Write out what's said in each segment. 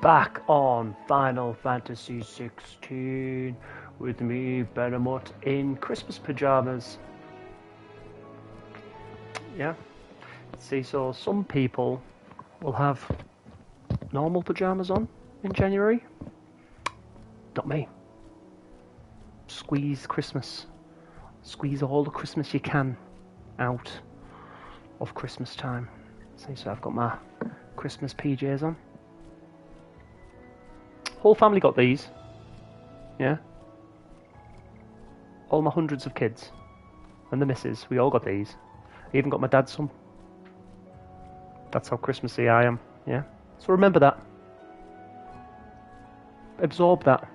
back on Final Fantasy 16 with me, Benamut, in Christmas pajamas. Yeah. See, so some people will have normal pajamas on in January. Not me. Squeeze Christmas. Squeeze all the Christmas you can out of Christmas time. See, so I've got my Christmas PJs on. Whole family got these. Yeah. All my hundreds of kids. And the missus, we all got these. I even got my dad's some. That's how Christmassy I am. Yeah. So remember that. Absorb that.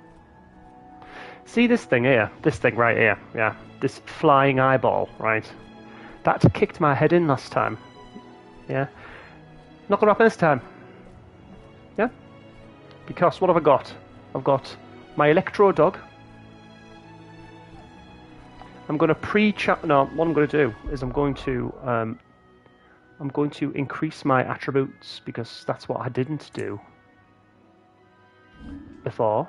See this thing here? This thing right here. Yeah. This flying eyeball, right? That kicked my head in last time. Yeah. Not gonna happen this time. Yeah. Because what have I got? I've got my Electro Dog. I'm going to No, what I'm going to do is I'm going to increase my attributes because that's what I didn't do before.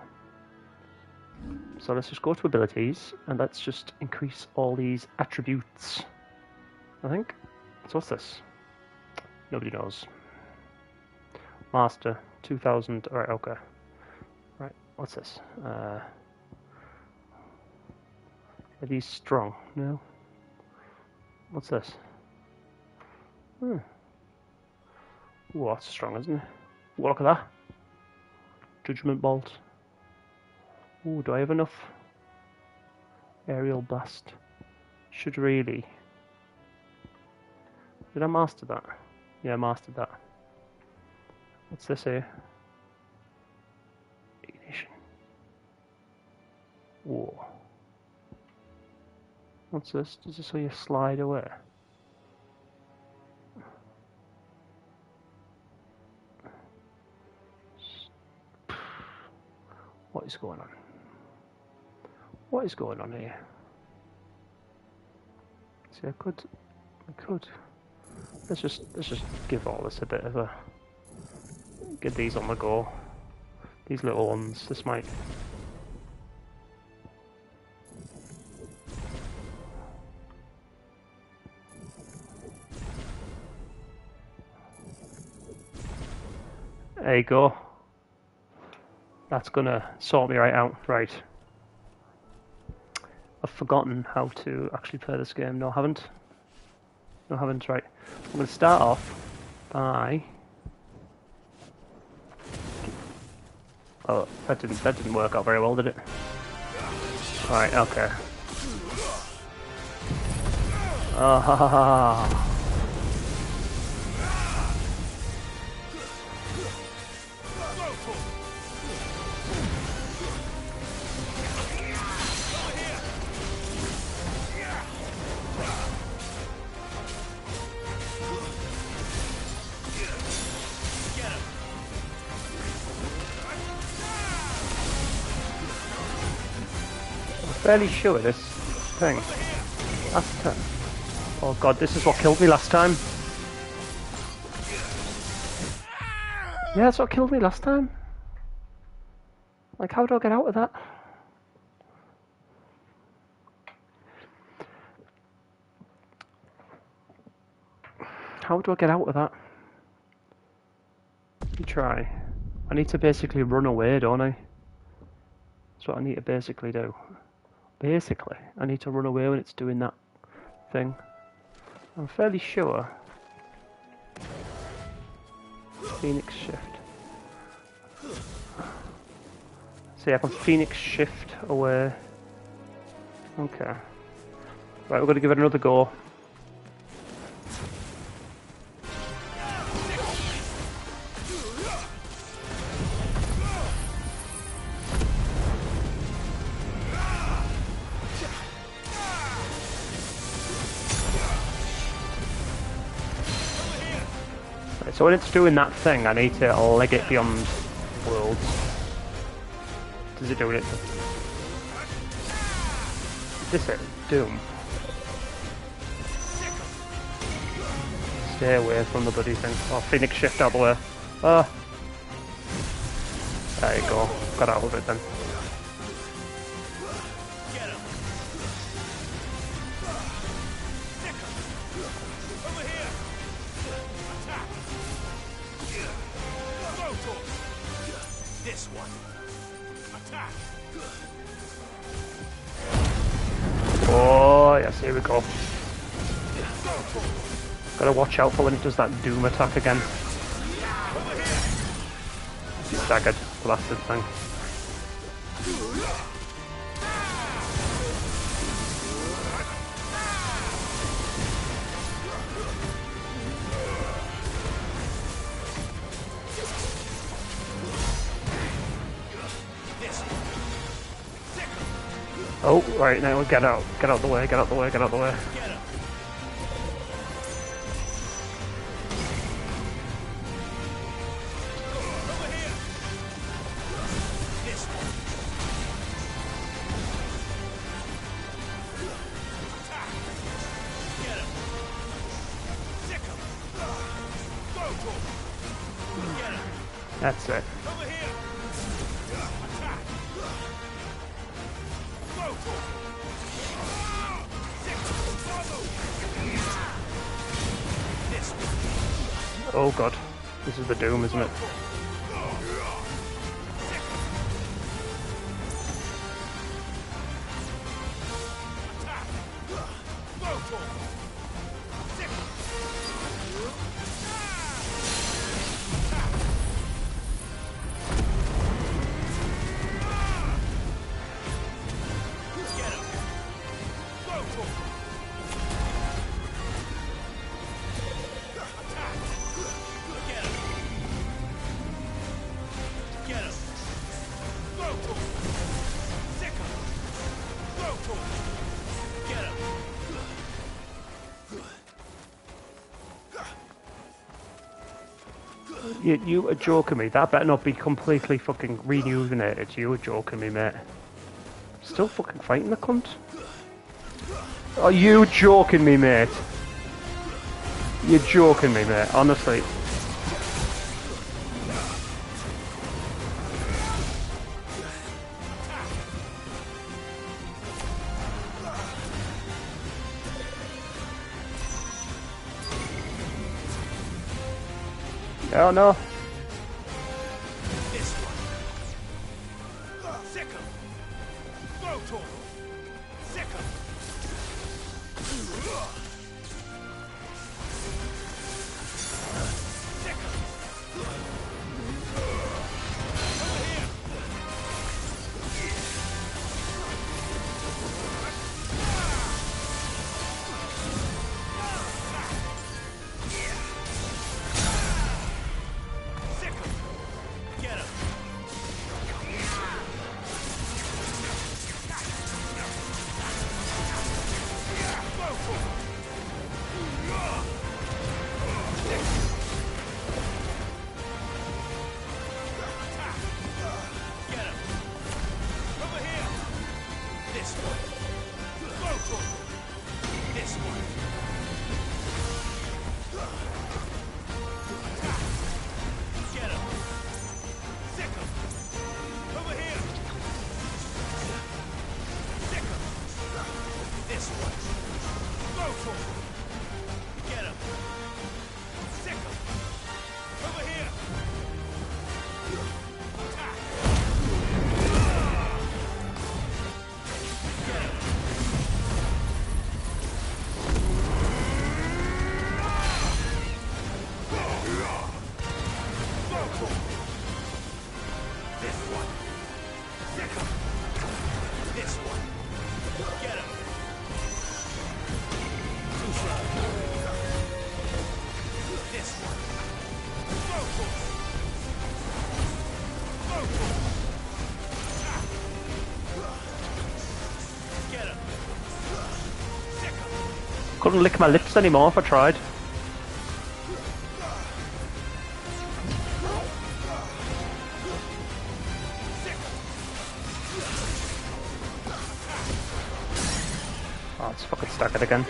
So let's just go to abilities and let's just increase all these attributes. I think. So what's this? Nobody knows. Master 2000. Alright, okay. Right, what's this? Are these strong? No. What's this? Ooh, that's strong, isn't it? Ooh, look at that. Judgment Bolt. Ooh, do I have enough? Aerial Blast. Should really. Did I master that? Yeah, I mastered that. What's this here? Ignition. Whoa. What's this? Does this let you slide away? What is going on? What is going on here? See, I could. Let's just give all this a bit of a. Get these on the go. These little ones. This might. There you go. That's gonna sort me right out. Right. I've forgotten how to actually play this game. No, I haven't. No, I haven't. Right. I'm gonna start off by. Oh, that didn't work out very well, did it? Right. Okay. Ah ha ha ha. Fairly sure this thing. Last time. Oh god, this is what killed me last time. Yeah, that's what killed me last time. Like, how do I get out of that? How do I get out of that? Let me try. I need to basically run away, don't I? That's what I need to basically do. Basically, I need to run away when it's doing that thing. I'm fairly sure. Phoenix Shift. See, I can Phoenix Shift away. Okay. Right, we're going to give it another go. So when it's doing that thing, I need to leg it beyond worlds. Does it do it? Is this it? Doom. Stay away from the bloody thing. Oh, Phoenix Shift out the way. Ah. There you go. Got out of it then. This one. Attack. Oh yes, here we go. Gotta watch out for when it does that doom attack again. He's staggered, blasted thing. Oh, right, now get out the way, get out the way, get out the way. That's it. Oh god, this is the doom, isn't it? You are joking me. That better not be completely fucking rejuvenated. You are joking me, mate. Still fucking fighting the cunt? Are you joking me, mate? You're joking me, mate. Honestly. Oh no. This one. Sick 'em. Go to 'em. Sick 'em. Sick 'em. Over here. Couldn't lick my lips anymore if I tried. Oh, it's fucking staggered again.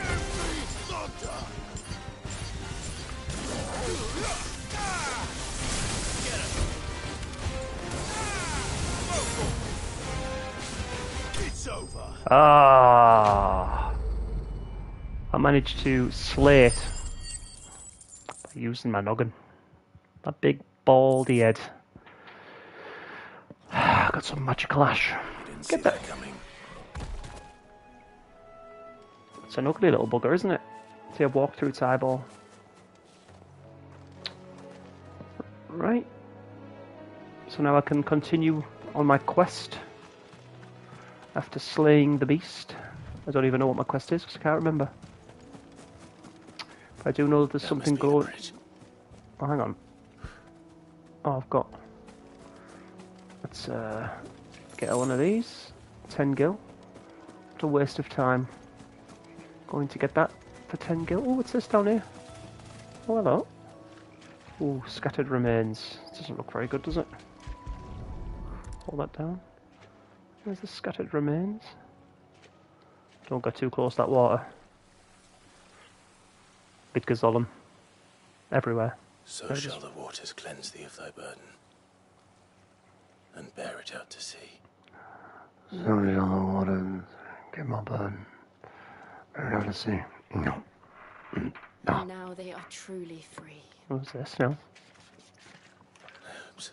Ah, I managed to slay it by using my noggin. That big baldy head. Got some magical ash. Didn't see Get that. that coming. It's an ugly little bugger, isn't it? See, I've walked through its eyeball. Right. So now I can continue on my quest after slaying the beast. I don't even know what my quest is because I can't remember. But I do know that there's something glowing. Oh, hang on. Oh, I've got... Let's get one of these. 10 gil. What a waste of time. Going to get that for 10 gil. Oh, what's this down here? Oh, hello. Oh, scattered remains. Doesn't look very good, does it? Hold that down. Where's the scattered remains? Don't get too close to that water. Big Gazolim. Everywhere. So shall the waters cleanse thee of thy burden, and bear it out to sea. So shall the waters get my burden, bear it out to sea. No. And now they are truly free. What's this now? Oops.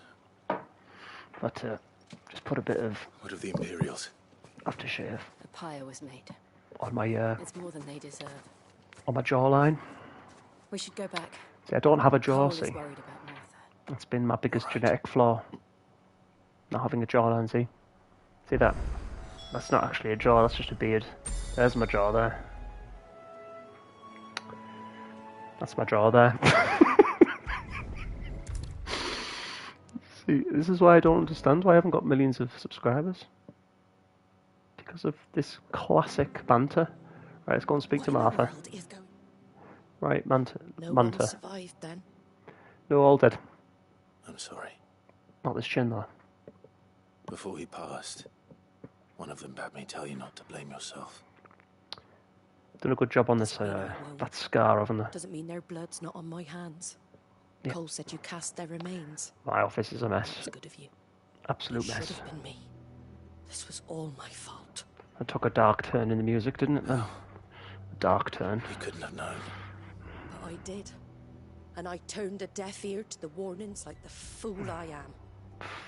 But just put a bit of What of the Imperials? aftershave The pyre was made. on my It's more than they deserve. jawline. We should go back. See, I don't have a jaw. Cole is See, worried about Martha. that's been my biggest genetic flaw. Not having a jawline. See that? That's not actually a jaw. That's just a beard. There's my jaw there. That's my jaw there. See, this is why I don't understand why I haven't got millions of subscribers. Because of this classic banter. Right, let's go and speak to Martha. Right, Manta. No one survived then. No, all dead. I'm sorry. Not this chin, though. Before he passed, one of them bade me tell you not to blame yourself. Done a good job on this, that scar, haven't they? Doesn't mean their blood's not on my hands. Yeah. Cole said you cast their remains. My office is a mess. It's good of you. Absolute It should mess. have been me. This was all my fault. It took a dark turn in the music, didn't it, then? A dark turn. We couldn't have known. But I did. And I turned a deaf ear to the warnings like the fool I am.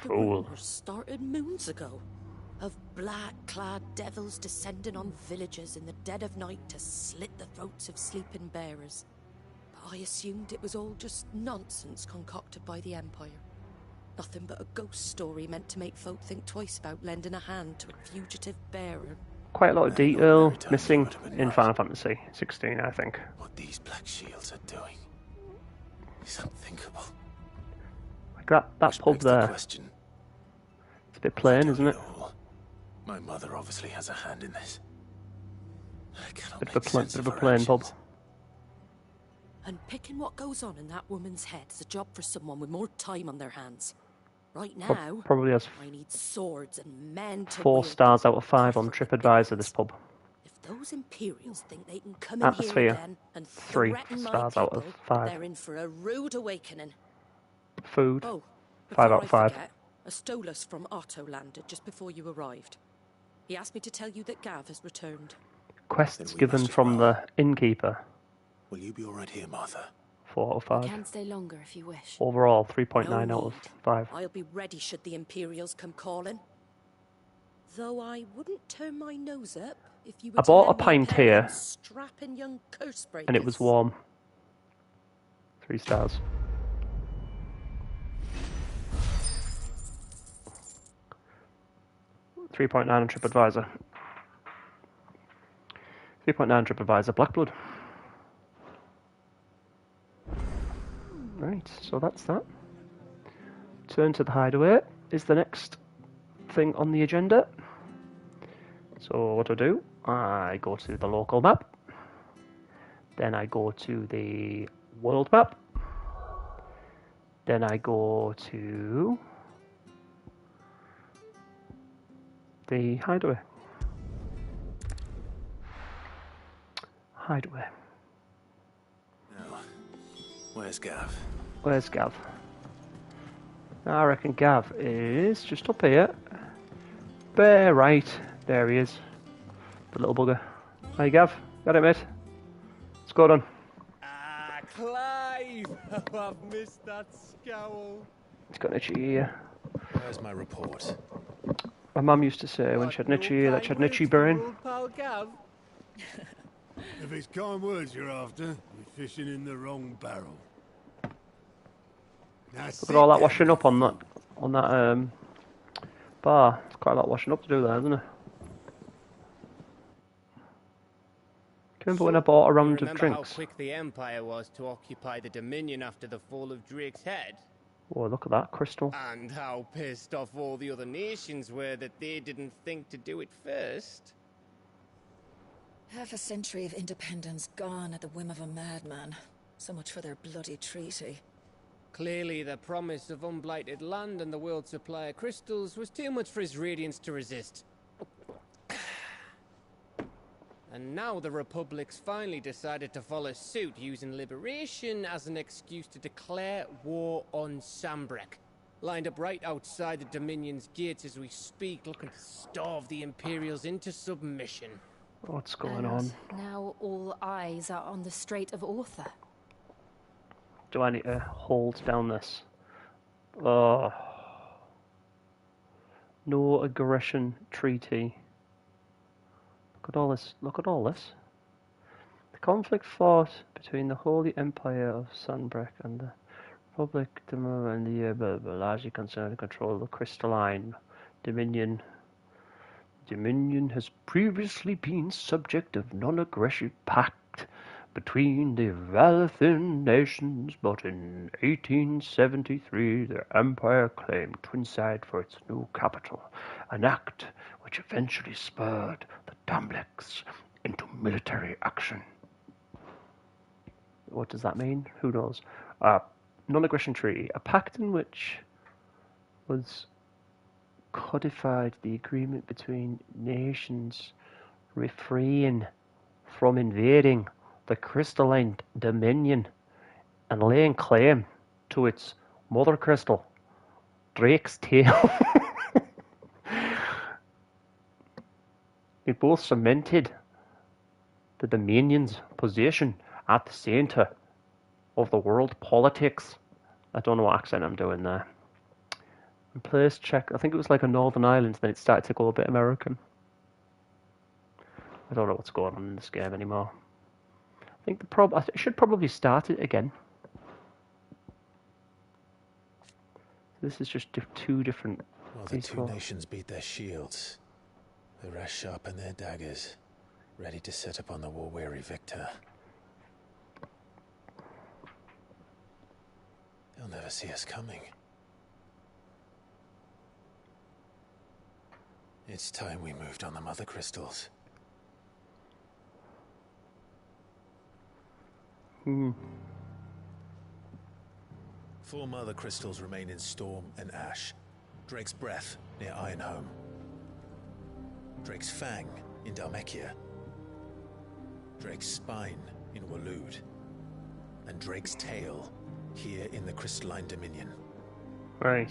The Fool. rumors started moons ago. Of black-clad devils descending on villages in the dead of night to slit the throats of sleeping bearers. But I assumed it was all just nonsense concocted by the Empire. Nothing but a ghost story meant to make folk think twice about lending a hand to a fugitive bearer. Quite a lot of detail missing in Final Fantasy 16, I think. What these black shields are doing is unthinkable. Like that Which pub begs the there. question, It's a bit plain, who isn't it? told you all? My mother obviously has a hand in this. I cannot Bit of make a sense bit of of a her plain pub. actions. And picking what goes on in that woman's head is a job for someone with more time on their hands. Right now, Probably has I need swords and men to 4 wield stars them. out of 5 on Tougher TripAdvisor, than this pub. If those Imperials think they can come in Atmosphere, here again and 3 threaten my stars out of people, 5. they're in for a rude awakening. Food, Oh, 5 out before of 5. I forget, a Stolas from Otto landed just before you arrived. He asked me to tell you that Gav has returned. Quests Then we given must from well. the innkeeper, Will you be all right here, Martha? 4 out of I 5. can stay longer if you wish. Overall, 3.9 No out of need. 5. I'll be ready should the Imperials come calling. Though I wouldn't turn my nose up if you were I to bought lend a me pint pair of here, strapping young curse breakers. And it was warm. 3 stars. .9 on TripAdvisor. 3.9 on TripAdvisor. Blackblood. Right, so that's that. Turn to the hideaway is the next thing on the agenda. So what do? I go to the local map. Then I go to the world map. Then I go to the hideaway. Hideaway. Now, where's Gav? Where's Gav? I reckon Gav is just up here. Bare right. There he is. The little bugger. Hi, Gav. Got it, mate. What's going on? Ah, Clive! Oh, I've missed that scowl. It's got an itchy ear. Where's my report? My mum used to say when she had an itchy ear that she had an itchy brain. Old pal Gav. If it's kind words you're after, you're fishing in the wrong barrel. Now Look at all that washing up on that bar. It's quite a lot of washing up to do there, isn't it? Can you remember when I bought a round of drinks? How quick the Empire was to occupy the Dominion after the fall of Drake's Head? Oh, look at that crystal. And how pissed off all the other nations were that they didn't think to do it first. Half a century of independence gone at the whim of a madman. So much for their bloody treaty. Clearly, the promise of unblighted land and the world's supply of crystals was too much for his radiance to resist. And now the Republic's finally decided to follow suit, using liberation as an excuse to declare war on Sambrek. Lined up right outside the Dominion's gates as we speak, looking to starve the Imperials into submission. What's going on? Now all eyes are on the Strait of Author. Do I need to hold down this? Oh. No aggression treaty. Look at all this. Look at all this. The conflict fought between the Holy Empire of Sanbrek and the Republic and the largely concerned the control of the crystalline Dominion. Dominion has previously been subject of non-aggression pact between the Valathan nations, but in 1873 the Empire claimed Twinside for its new capital, an act which eventually spurred the Damleks into military action. What does that mean? Who knows? Non-aggression treaty, a pact in which was codified the agreement between nations refrain from invading the crystalline Dominion and laying claim to its mother crystal, Drake's tail. It both cemented the Dominion's position at the centre of the world politics. I don't know what accent I'm doing there. And place check. I think it was like a Northern Ireland, then it started to go a bit American. I don't know what's going on in this game anymore. I think I should probably start it again. This is just two different. While the two nations beat their shields, the rest sharpen their daggers, ready to set upon the war-weary victor. They'll never see us coming. It's time we moved on the mother crystals. Four mother crystals remain in Storm and Ash. Drake's Breath near Ironhome. Drake's Fang in Dhalmekia. Drake's Spine in Waloed. And Drake's Tail here in the Crystalline Dominion. Right.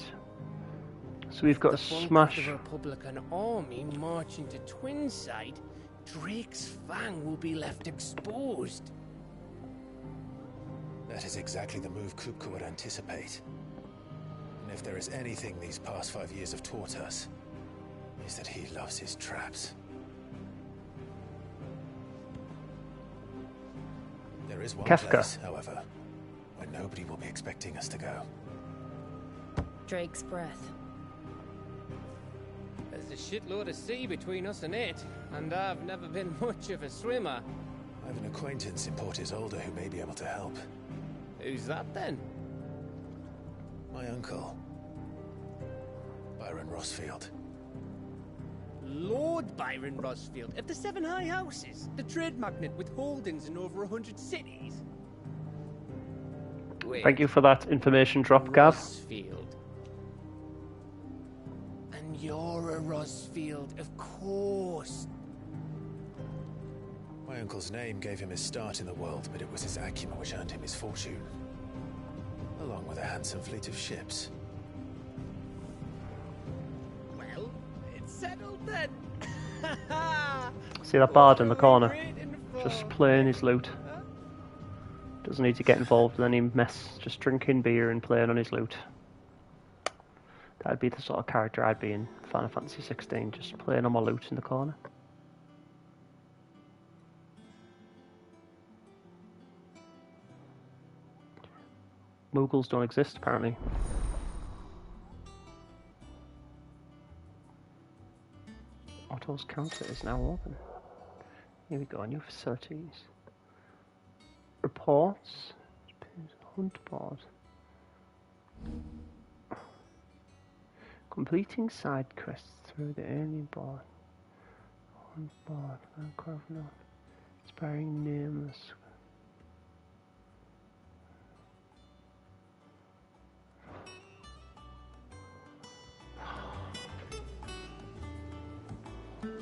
So we've got to smash the Republican army marching to Twinside. Drake's Fang will be left exposed. That is exactly the move Kupka would anticipate. And if there is anything these past 5 years have taught us, is that he loves his traps. There is one place, however, where nobody will be expecting us to go. Drake's Breath. There's a shitload of sea between us and it, and I've never been much of a swimmer. I have an acquaintance in Port Isolde who may be able to help. Who's that then? My uncle, Byron Rossfield. Lord Byron Rossfield of the Seven High Houses, the trade magnate with holdings in over 100 cities. Wait, thank you for that information drop, Gav. Rossfield. And you're a Rossfield, of course. My uncle's name gave him his start in the world, but it was his acumen which earned him his fortune. Along with a handsome fleet of ships. Well, it's settled then. See that bard in the corner? Just playing his lute. Doesn't need to get involved with any mess, just drinking beer and playing on his lute. That'd be the sort of character I'd be in Final Fantasy 16, just playing on my lute in the corner. Moogles don't exist, apparently. Otto's counter is now open. Here we go, new facilities. Reports. Hunt board. Completing side quests through the alien board. Hunt board. Minecraft note. Inspiring nameless.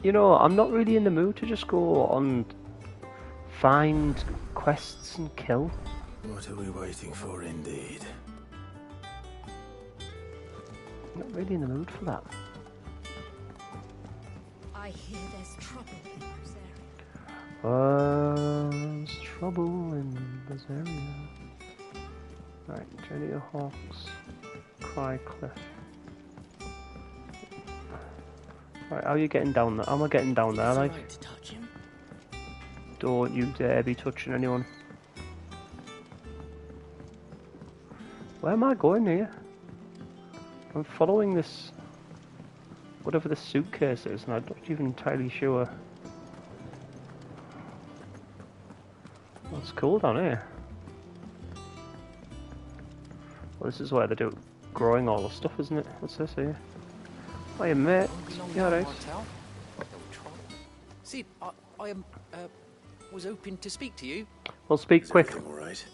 You know, I'm not really in the mood to just go on find quests and kill. What are we waiting for, indeed? I'm not really in the mood for that. I hear there's trouble in this area. There's trouble in this area. Right, Journey of Hawks, Cry Cliff. Right, how are you getting down there? How am I getting down there, like? Right to touch him. Don't you dare be touching anyone. Where am I going here? I'm following this... whatever this suitcase is, and I'm not even entirely sure. What's cool down here? Well, this is where they do growing all the stuff, isn't it? What's this here? Hiya, mate. You alright? See, I was hoping to speak to you. Well, speak quick. All right.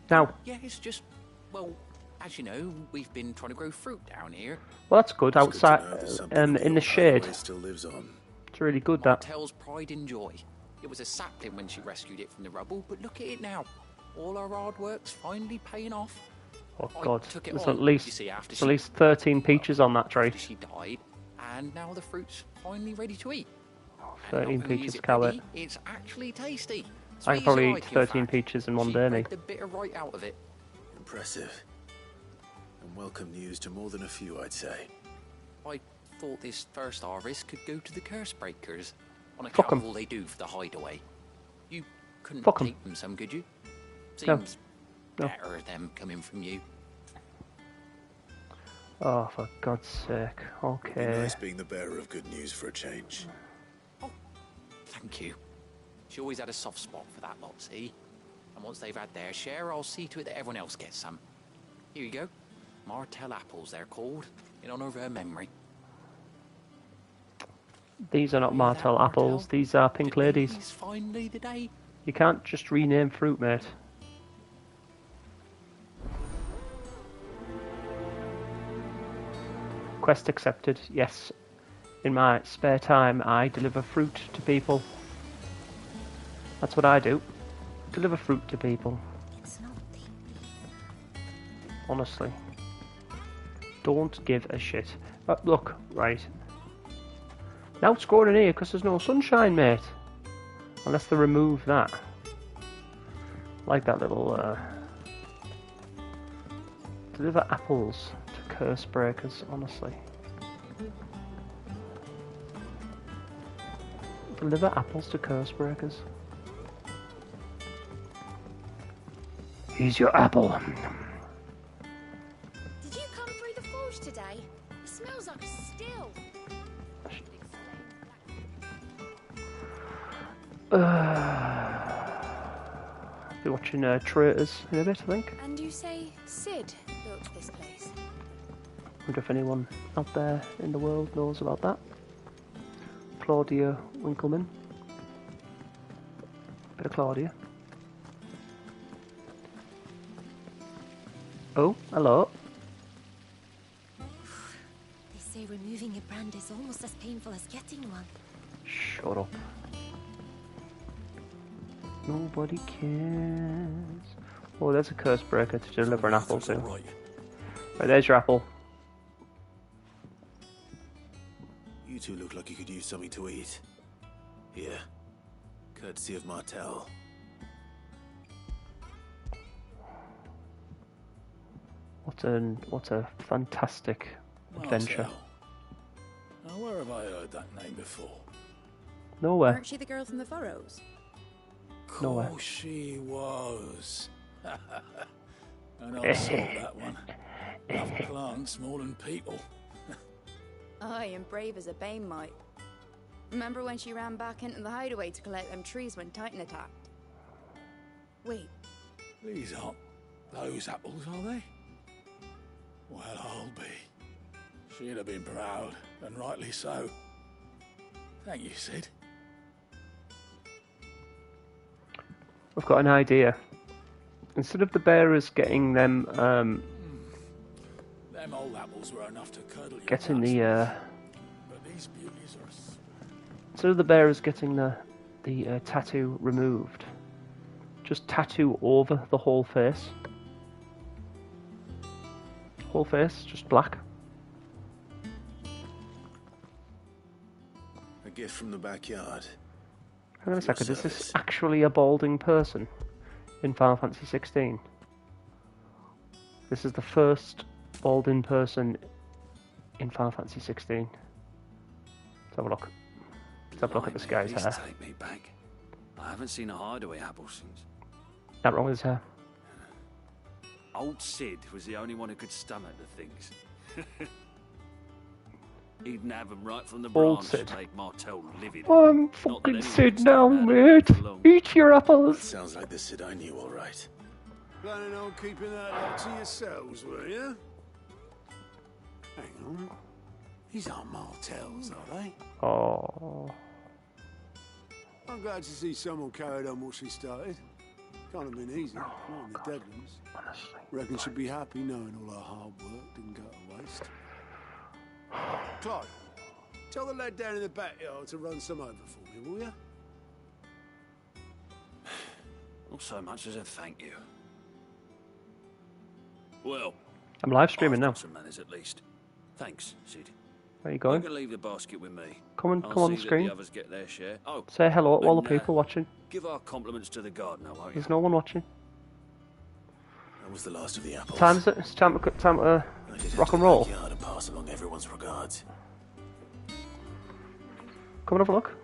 Now. Yeah, it's just, well, as you know, we've been trying to grow fruit down here. Well, that's good. Outside, in the shade. Still lives on. It's really good, that. Martel's pride and joy. It was a sapling when she rescued it from the rubble, but look at it now. All our hard work's finally paying off. Oh God, took it there's on, at least you see, after at least 13 peaches on that tree. After she died, and now the fruit's finally ready to eat. 13 peaches, Cowett. It's actually tasty. I can probably eat 13 peaches in one day, mate. The bitter right out of it. Impressive. And welcome news to more than a few, I'd say. I thought this first harvest could go to the curse breakers on Fuck account 'em. of all they do for the hideaway. You couldn't Fuck 'em. take them some, could you? No. Seems No. better them coming from you. Oh, for God's sake. Be Okay. nice being the bearer of good news for a change. Oh, thank you. She always had a soft spot for that lot, see? And once they've had their share, I'll see to it that everyone else gets some. Here you go. Martel apples, they're called, in honour of her memory. These are not Martel apples. These are pink ladies. It's finally the day. You can't just rename fruit, mate. Quest accepted. Yes. In my spare time, I deliver fruit to people. That's what I do. Deliver fruit to people. It's not Honestly. Don't give a shit. Look, right. Now it's growing in here because there's no sunshine, mate. Unless they remove that. Like that little, deliver apples to curse breakers, honestly. Deliver apples to curse breakers. Here's your apple. Did you come through the forge today? It smells like a still. Be watching Traitors in a bit, I think. And you say Sid built this place? Wonder if anyone out there in the world knows about that. Claudia Winkleman. Bit of Claudia. Oh, hello. They say removing a brand is almost as painful as getting one. Shut up. Nobody cares. Oh, there's a curse breaker to deliver an apple to. Right. Right, there's your apple. You two look like you could use something to eat. Here, courtesy of Martel. What a fantastic adventure. Martel. Now, where have I heard that name before? Nowhere. Weren't she the girl from the Furrows? Nowhere. Course she was. And I saw that one. Love plants more than people. Aye, and brave as a bane might. Remember when she ran back into the hideaway to collect them trees when Titan attacked? Wait, These aren't those apples, are they? Well, I'll be. She'd have been proud, and rightly so. Thank you, Sid. I've got an idea. Instead of the bearers getting them, Them old apples were enough to curdle your getting guts. the, But these beauties are... instead of the bearers getting the tattoo removed, just tattoo over the whole face. Whole face, just black. A gift from the backyard. Hang on a For your second, is this service. actually a balding person in Final Fantasy 16? This is the first balding person in Final Fantasy 16. Let's have a look. Let's have a look at this guy's hair. Take me back. I haven't seen a hideaway apple since. That wrong with his hair. Old Sid was the only one who could stomach the things. He'd have them right from the Old branch Sid. to make Martel livid. I'm Not that fucking anyone Sid could now, stand mate. that for long. Eat your apples. Sounds like the Sid I knew, all right. Planning on keeping that lot to yourselves, were you? Hang on. These aren't Martels, are they? Oh, I'm glad to see someone carried on what she started. Can't have been easy, not in the Deadlands. honestly. Reckon she'd be happy knowing all her hard work didn't go to waste. Clive, tell the lad down in the backyard to run some over for me, will you? Not so much as a thank you. Well, I'm live streaming I've now. got some manners at least. Thanks, Sid. Where are you You going? can leave the basket with me. Come on, I'll come on see the that screen. the others get their share. Oh, Say hello to all the and, people watching. give our compliments to the gardener, won't you? There's no one watching. That was the last of the apples. Time is it? It's time to I did rock head to and the roll. backyard and pass along everyone's regards. Come and have a look.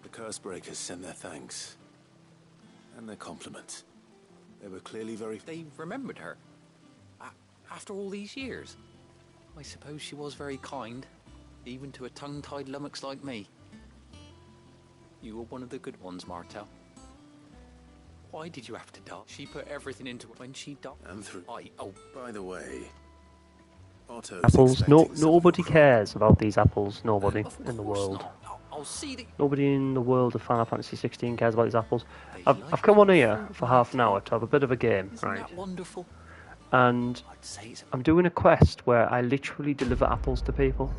The Cursebreakers sent their thanks. And their compliments. They were clearly very... They remembered her. After all these years. I suppose she was very kind, even to a tongue-tied lummox like me. You were one of the good ones, Martel. Why did you have to die? She put everything into it when she died. And through... Oh, By the way... Otto's Apples. No, expecting some nobody crop. cares about these apples. Nobody of in the course world. not. I'll see that. Nobody in the world of Final Fantasy 16 cares about these apples. They I've like come on them. here for half an hour to have a bit of a game, Isn't right? that wonderful? And I'd say it's I'm doing a quest where I literally deliver apples to people.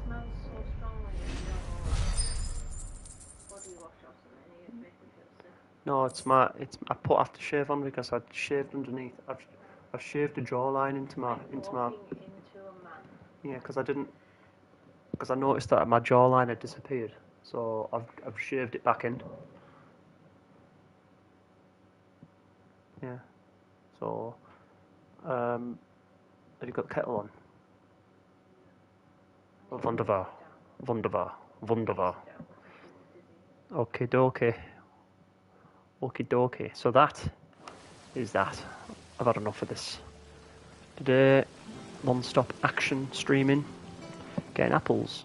No, it's I put aftershave on because I'd shaved underneath. I've shaved a jawline into my yeah, because I noticed that my jawline had disappeared, so I've shaved it back in. Yeah. So have you got the kettle on? Wunderbar. Wunderbar. Wunderbar. Okie dokie. Okie dokie. So that is that. I've had enough of this. Today, non-stop action streaming. Getting apples.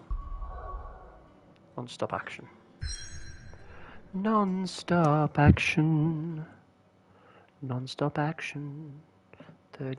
Non-stop action. Non-stop action. Non-stop action. 30